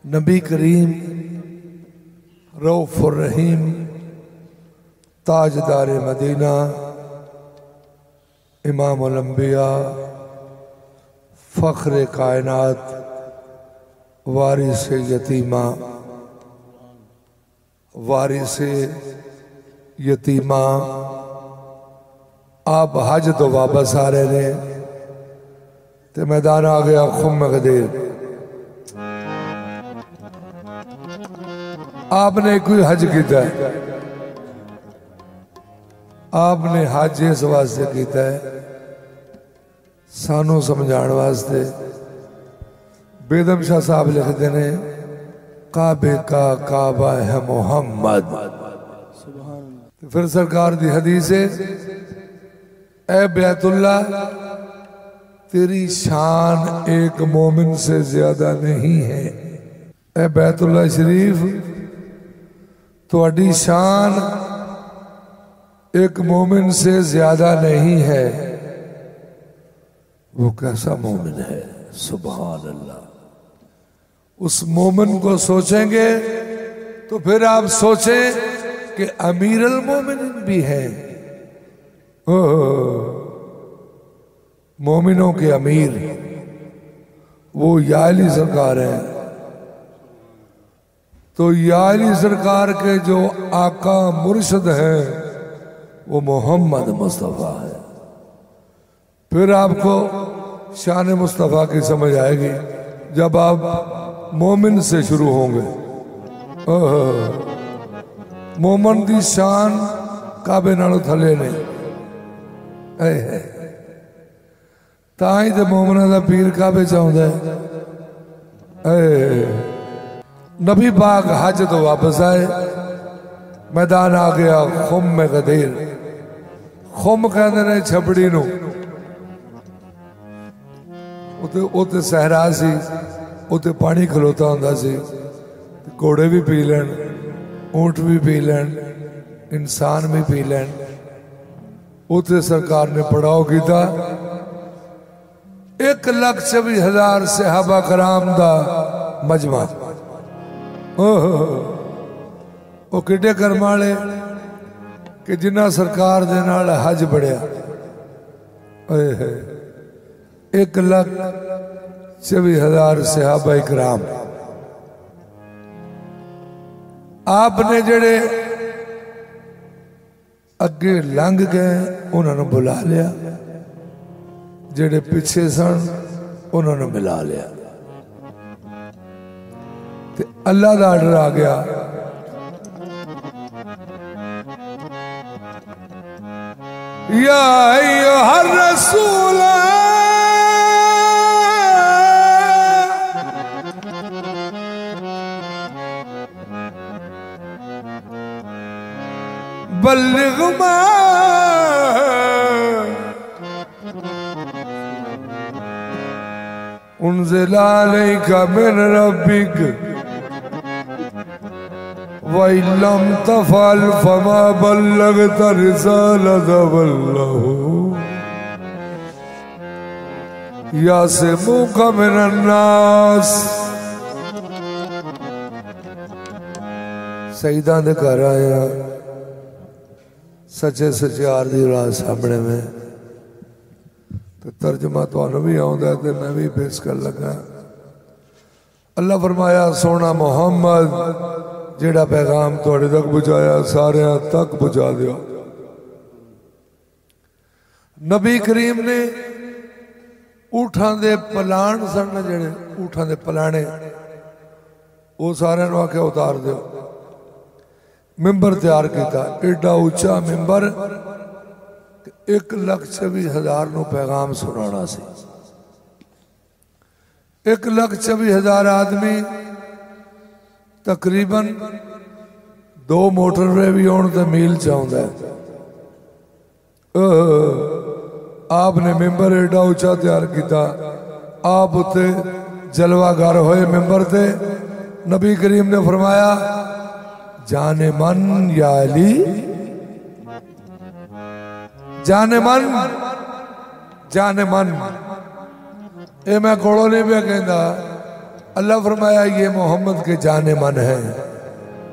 नबी करीम रऊफ़ुर रहीम ताजदार Medina इमामुल अंबिया फ़ख्र कायनात वारिस यतीमा वारिस यतीमा आप हज तो वापस आ रहे ने ते मैदान आ गया खुम गदीर। आपने कोई हज किया है, आपने हज इस वास्ते किया है सानू समझाने वास्ते। बेदम शाह साहब लिखते ने काबे का काबा है मोहम्मद। फिर सरकार दी हदीस है ए बैतुल्ला तेरी शान एक मोमिन से ज्यादा नहीं है। ए बैतुल्ला शरीफ तुहाडी शान एक मोमिन से ज्यादा नहीं है। वो कैसा मोमिन है? सुभान अल्लाह। उस मोमिन को सोचेंगे तो फिर आप सोचें कि अमीरुल मोमिनीन भी है। मोमिनों के अमीर वो या अली सरकार है। तो या अली सरकार के जो आका मुर्शिद है वो मोहम्मद मुस्तफ़ा है। फिर आपको शान मुस्तफ़ा की समझ आएगी जब आप मोमिन से शुरू होंगे। मोमिन की शान काबे नालों थले ने ताई तो मोमिना का पीर काबे चाहता है। नबी पाक हज तो वापस आए, मैदान आ गया खुम गदीर। खुम कहते ने छबड़ी नू। उते सहरा सी, उते पानी खलोता हुंदा सी, घोड़े भी पी लैन, ऊंट भी पी लैन, इंसान भी पी लैन। उते सरकार ने पड़ाव किया। 1,24,000 सहाबा कराम दा मजमा। वो किड्डे कर्म वाले कि जिन्ना सरकार दे नाल हज बढ़िया। 1,24,000 सहाबा इकराम। आपने जड़े अगे लंघ गए उन्होंने बुला लिया, जड़े पिछे सन उन्होंने मिला लिया। ते अल्लाह का आर्डर आ गया या अय्युहर रसूल बल्लिग मा उन्ज़िला अलैका मिन रब्बिक वइल्लम तफ़अल फमा बल्लगता रिसालता वल्लाहु यासिमुका मिनन नास। सईदा दे घर आया, सच्चे सच्चार दी राह सामने में। तो तर्जमा तो भी आउंदा है ते मैं भी पेश कर लगा। अल्लाह फरमाया सोना मोहम्मद जेड़ा पैगाम तुहाडे तक पहुंचाया सारे तक पहुंचा दियो। नबी करीम ने ऊठां दे पलाण सन, जेड़े ऊठां दे पलाणे वो सारे आख्या उतार दियो। मिंबर तैयार किया, एडा उच्चा मिंबर 1,24,000 नू पैगाम सुनाना सी। 1,24,000 आदमी तकरीबन 2 मोटरवे भी होने तो मील चाहता है। आपने मिंबर एडा उच्चा तैयार किया। आप उत्ते जलवागर होए मिंबर ते। नबी करीम ने फरमाया जाने मन या अली, जाने मन, जाने मन। ये मैं कोलों नहीं पे कहता, अल्लाह फरमाया ये मोहम्मद के जाने मन है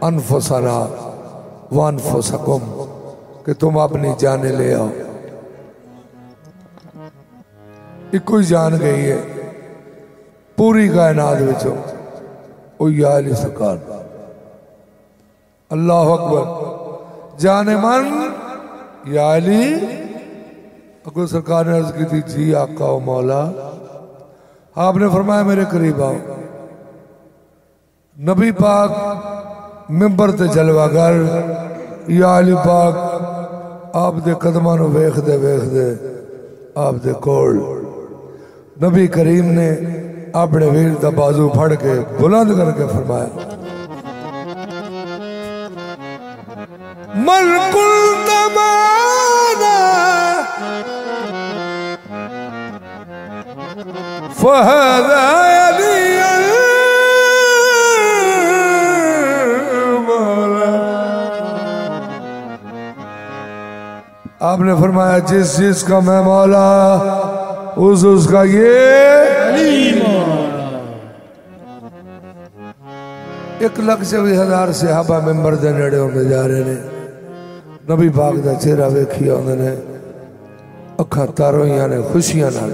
अनफुसना व अनफुसकुम, कि तुम अपनी जाने ले आओ। इको ही जान गई है पूरी कायनात विचों, ओ या अली सरकार। अल्लाह अकबर। जाने मन या अली। अको सरकार ने अर्ज की थी जी आका ओ मौला। आपने फरमाया मेरे करीब आओ। नबी पाक मिंबर ते जलवागर या अली पाक आप दे कदमां नूं वेखदे वेखदे आप दे कोल नबी करीम ने अपने वीर दा बाजू फड़ के बुलंद करके फरमाया मन कुल तमाना फहदा अली आपने फरमाया जिस जिस का मैं मौला उसका ये 1,24,000 सहाबा मेंबर दे नेड़े होंदे जा रहे ने। नबी पाक दा चेहरा वेखिया उन्होंने, अखां तर होईयां ने खुशियां नाल।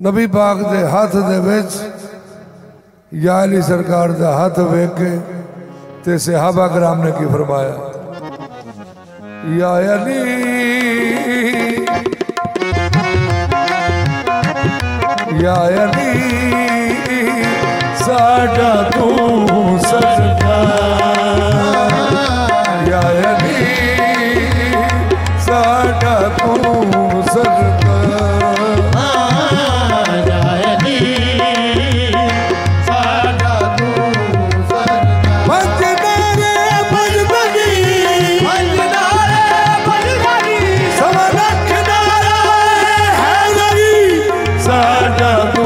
नबी पाक दे हाथ दे विच या अली सरकार दा हाथ वेख के ते सहाबा कराम ने की फरमाया या अली या अली साडा तू सरकार, या अली साडा तू सरकार, या अली साडा तू सरकार। बजदारे बजदारी बजदारे बजदारी सवा लख नारा हैदरी साडा तू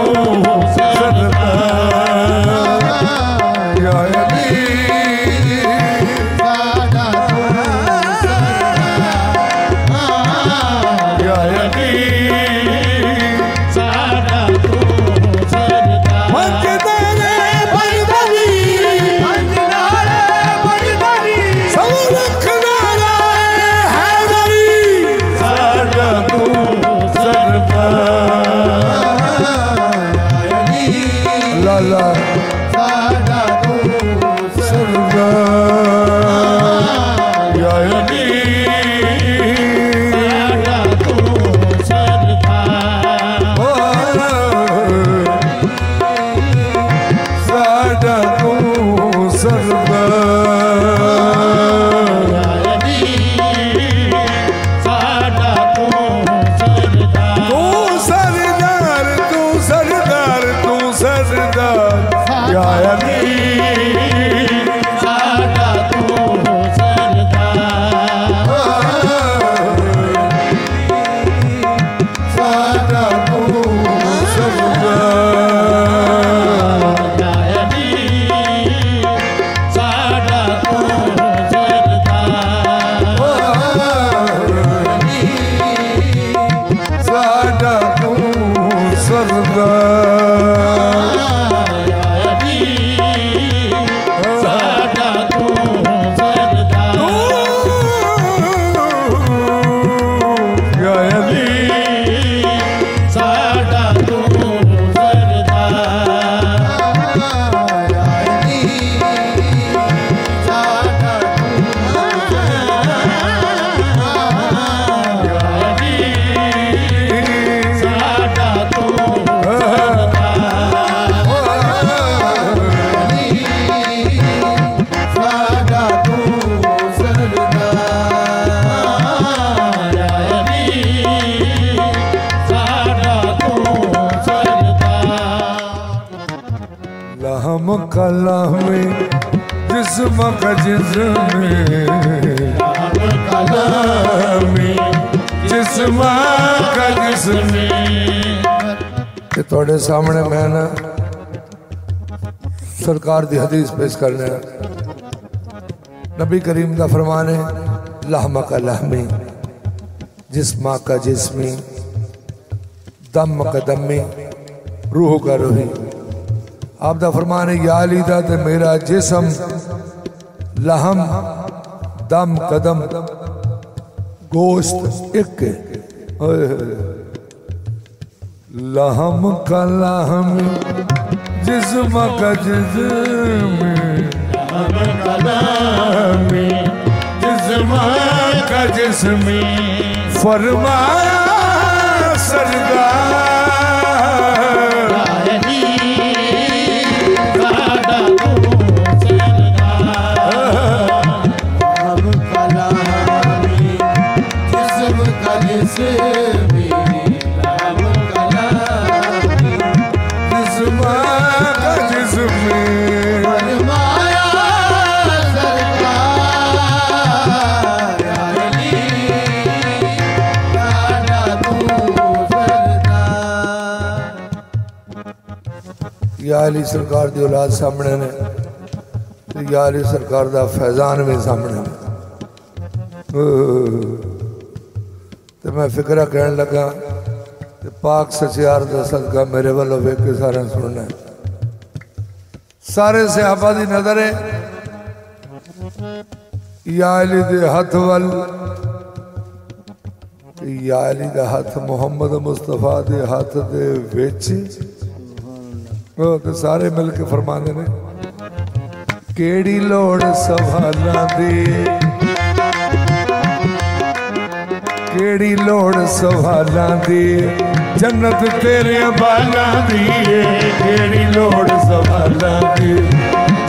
जिस्म का जिस्म जिस्म का जिस्म। थोड़े सामने मैं ना सरकार दी हदीस पेश करने। नबी करीम का फरमान है लहमा का लहमी जिस्म का जिस्मी दम का दमी रूह का रूही। आप दा फरमान है या अली दा ते मेरा जिस्म लहम दम कदम गोश्त एक लहम का लहम जिस्म का जिस्म जिस्म का जिस्म फरमाया सरदार या अली सरकार की औलाद सामने ने या अली सरकार का फैजान भी सामने ने तो मैं फिक्रा कहन लगा तो पाक सचियार का सदका मेरे वालों वेख के सारे सुनना है। सारे सहाबा की नजर है या अली दे हथ वल या अली का हथ मुहम्मद मुस्तफा के हथ दे विच तो सारे मिल के फरमाते ने केड़ी लोड़ सवालां दी केड़ी लोड़ सवालां दी जन्नत तेरे बालां दी केड़ी लोड़ सवालां दी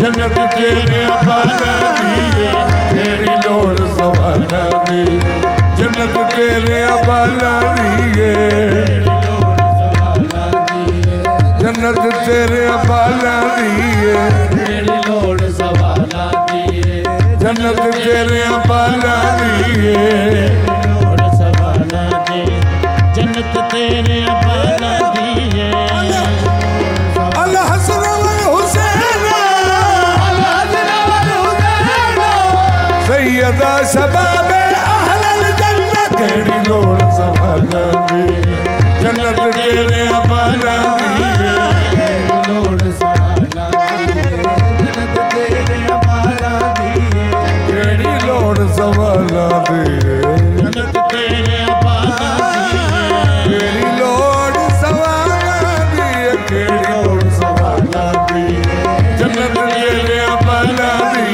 जन्नत तेरे बालां दी केड़ी लोड़ सवालां दी जन्नत तेरे बालां दी जन्नत तेरे बालां दी तेरी लोड़ सवालां दी जन्नत तेरे बालां दी लोड़ सवालां दी जन्नत तेरे बालां दी अल हसन वल हुसैन सैयदा शबाब अहल जन्नत केड़ी लोड़ सवालां दी जन्नत तेरे बालां दी सवालां दी जन्नत तेरे बालां दी केड़ी लोड़ सवालां दी केड़ी लोड़ सवालां दी जन्नत तेरे बालां दी लोड़ सवालां दी जन्नत तेरे बालां दी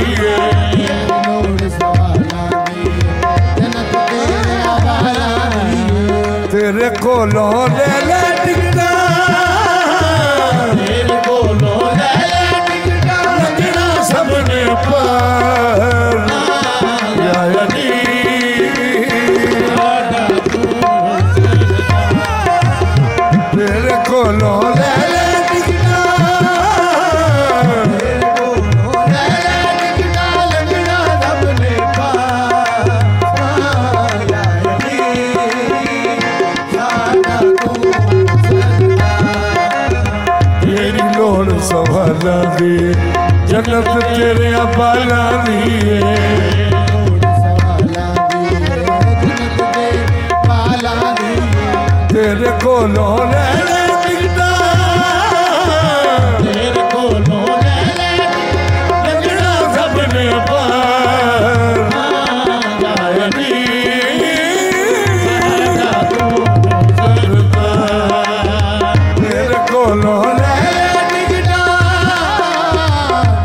तेरे कोलों ले ले टिकटा तेरे कोलों ले ले टिकटा लगना सबने पर तेरे कोलों ले ले टिकटा तेरे कोलों ले ले टिकटा लगना सबने पार या अली साडा तू सरदार तेरी लोड़ सवालां दी जन्नत तेरे बालां दी तेरे कोलों ले ले टिकटा तेरे कोलों ले ले लगना सबने पार या अली साडा तू सरदार तेरे कोलों ले ले टिकटा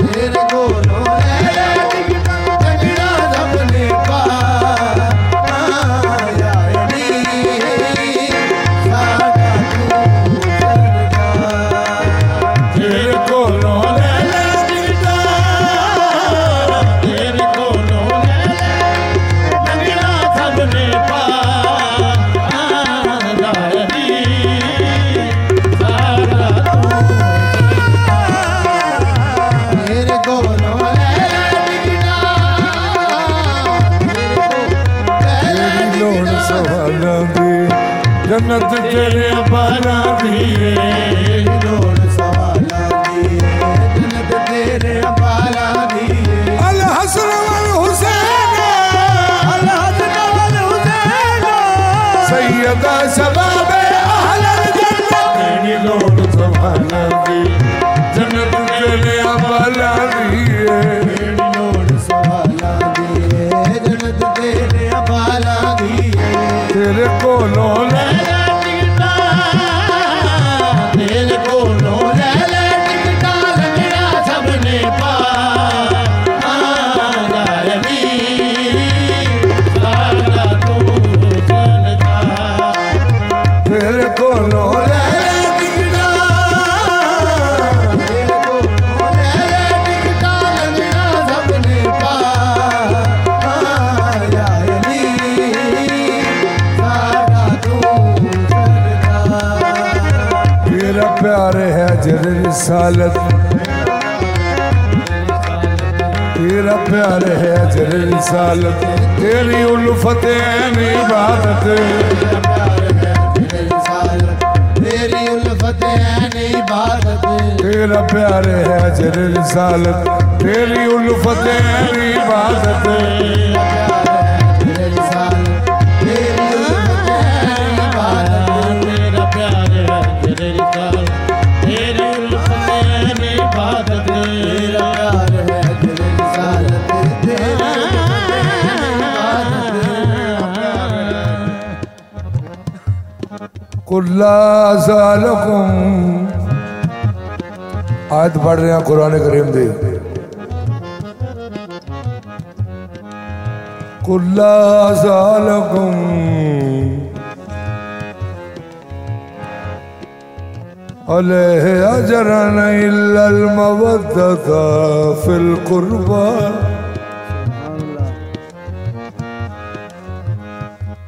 तेरे कोलों ले ले टिकटा लगना सबने पार या अली साडा तू सरदार तेरे कोलों ले ले टिकटा तेरे कोलों ले ले लगना सबने पार या अली साडा तू तेरे कोलों ले ले टिकटा तेरी लोड़ सवालां दी जन्नत तेरे बालां दी लोड़ सवालां दी जन्नत तेरे बालां दी अल हसन वल हुसैन अल हसन वल हुसैन सैयदा शबाब अहल जन्नत तेरी लोड़ सवालां दी जन्नत तेरा प्यार है अजर रिसालत, तेरी उल्फत ऐन इबादत। तेरी उल्फत ऐन इबादत। तेरा प्यार है अजर रिसालत, तेरी उल्फत ऐन इबादत। कुल्ला ज़ालकुम, आयत पढ़ रहे हैं कुरान करीम दी। कुल्ला ज़ालकुम अलैहि अजरन इल्लल मवद्दता फिल कुर्बा।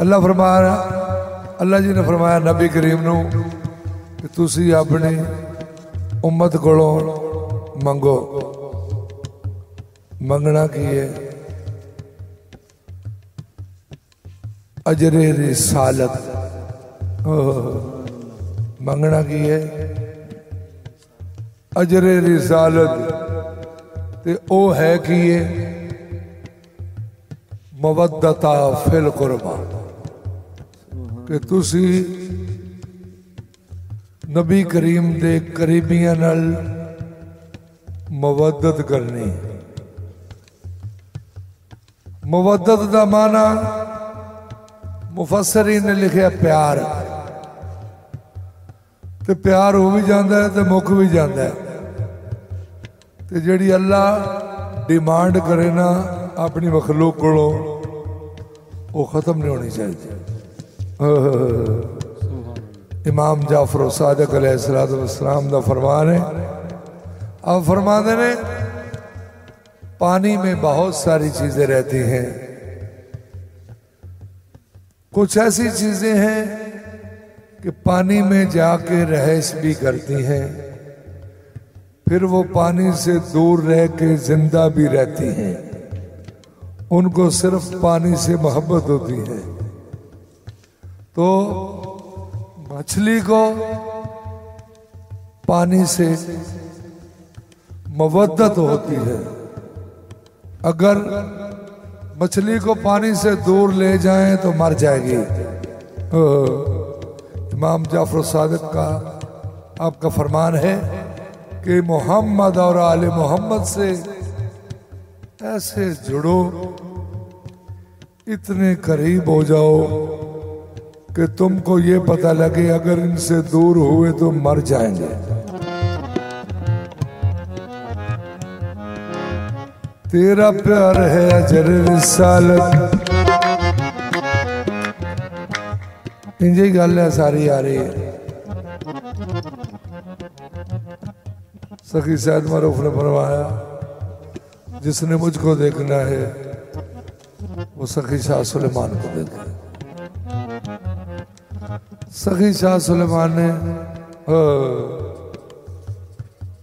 अल्लाह फरमाया, अल्लाह जी ने फरमाया नबी करीम नू कि तुसी अपनी उम्मत कोलों मंगो। मंगना की है? अजरे रिसालत। मंगना की है? अजरे रिसालत। ते ओ है कि ये मवद्दता फिल कुर्बा, कि तुसी नबी करीम दे करीबियां नाल मवद्दत करनी। मवद्दत दा माना मुफस्सरीन ने लिखा प्यार। ते प्यार हो भी जाता है तो मुक भी जाता है। ते जिहड़ी अल्लाह डिमांड करे ना अपनी मखलूक कोलों, वो खत्म नहीं होनी चाहिए। इमाम जाफर सादिक अलैहिस्सलाम दा फरमान है, अब फरमाते ने पानी में बहुत सारी चीजें रहती हैं। कुछ ऐसी चीजें हैं कि पानी में जाके रहश भी करती हैं, फिर वो पानी से दूर रह के जिंदा भी रहती हैं। उनको सिर्फ पानी से मोहब्बत होती है। तो मछली को पानी से मवद्दत होती है। अगर मछली को पानी से दूर ले जाएं तो मर जाएगी। इमाम जाफर सादिक का आपका फरमान है कि मोहम्मद और आले मोहम्मद से ऐसे जुड़ो, इतने करीब हो जाओ कि तुमको ये पता लगे अगर इनसे दूर हुए तो मर जाएंगे। तेरा प्यार है अजर रिसालत। इंजी गल है सारी आ रही है। सखी सैयद मरूफ ने फरमाया, जिसने मुझको देखना है वो सखी शाह सुलेमान को देखे। सखी शाह सुलेमान ने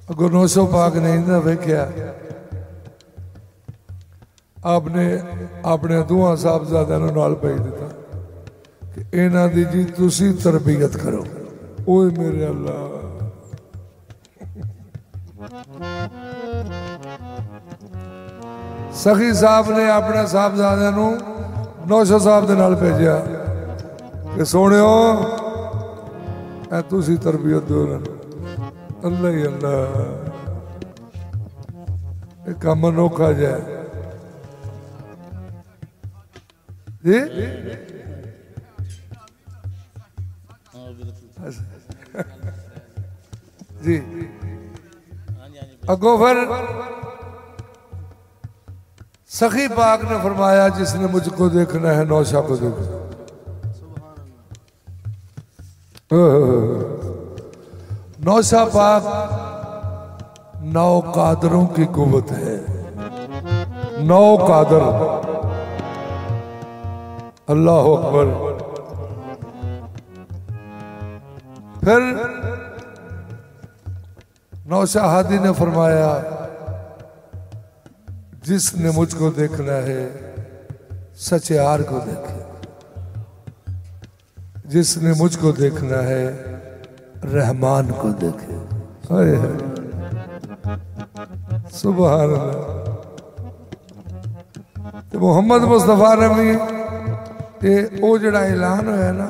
अगर नौशो पाक नहीं ना वेख्या, आपने अपने दुआ साहबजादा नाल भेज दिता कि इन्हां दी जी तुसी तरबियत करो। ओए मेरे अल्लाह, सखी साहब ने अपने साहबजादे नू नौशो साहब दे नाल भेजिया कि सोनियो ऐ तुसी तरबियत दो। अल्लाह ही अल्लाह, एक काम अनोखा जाए जी। जी अगो फिर सखी पाक ने फरमाया, जिसने मुझको देखना है नौशा को देखो। नौशा पाक 9 कादरों की कुव्वत है। 9 कादर, अल्लाह अकबर। फिर नौशाह हादी ने फरमाया जिसने मुझको देखना है सच्चे यार को देखे, जिसने मुझको देखना है रहमान को देखे। सुभान अल्लाह। तो मोहम्मद मुस्तफा नबी ये वो जड़ा ऐलान होया ना,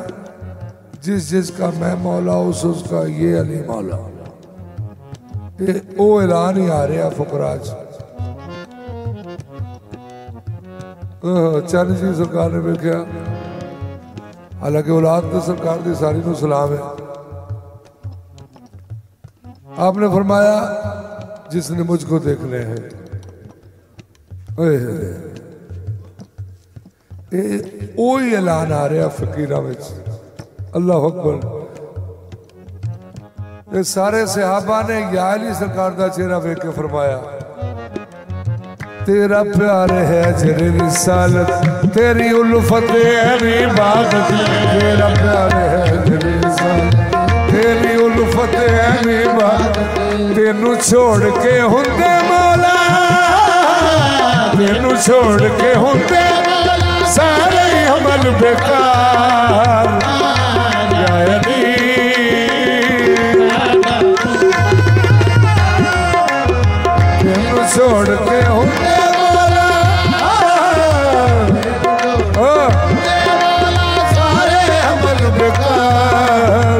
जिस जिसका मैं मौला उस उसका ये अली मौला, ये वो ऐलान ही आ रहा फुकरा च। चंद जी सरकार ने वेख्या, हालांकि औलाद तो सरकार की सारी को सलाम है। आपने फरमाया जिसने मुझको देखने हैं, ओ ही ऐलान आ रहा फकीरा में। अल्लाह अकबर। ये सारे सहाबा ने या अली सरकार का चेहरा वेख के फरमाया तेरा प्यार है अजरे रिसालत, तेरी उल्फत है इबादत, तेरा प्यार है अजरे रिसालत, तेरी उल्फत है इबादत, तेनू छोड़ के हुंदे मौला, तेनू छोड़ के हुंदे सारे अमल बेकार। या अली तेनू छोड़ के हुंदे सारे अमल बेकार।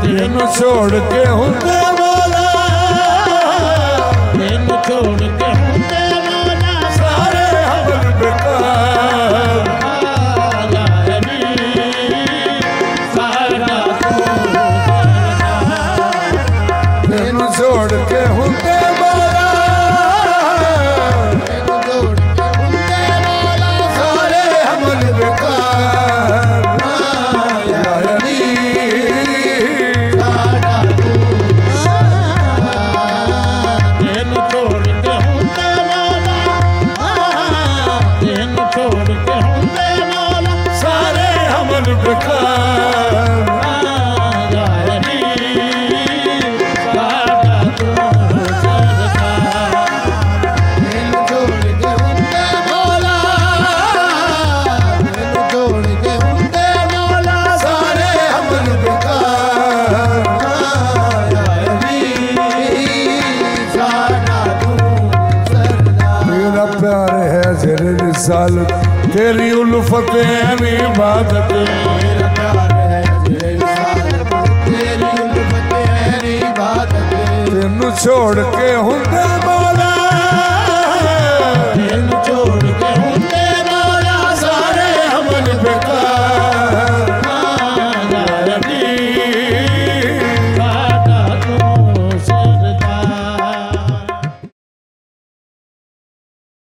तेनू छोड़ के हुंदे मौला, तेनू छोड़ के हुंदे मौला सारे अमल बेकार। तेनू छोड़ के हुंदे मौला, तेनू छोड़ के हुंदे मौला सारे अमल बेकार। या अली तेनू छोड़ के हुंदे मौला, तेनू छोड़ के हुंदे मौला सारे अमल बेकार। रिसालत तेरी उल्फत है इबादत, तेरा प्यार है रिसालत, तेरी उल्फत है इबादत, तेनू छोड़ के हुंदे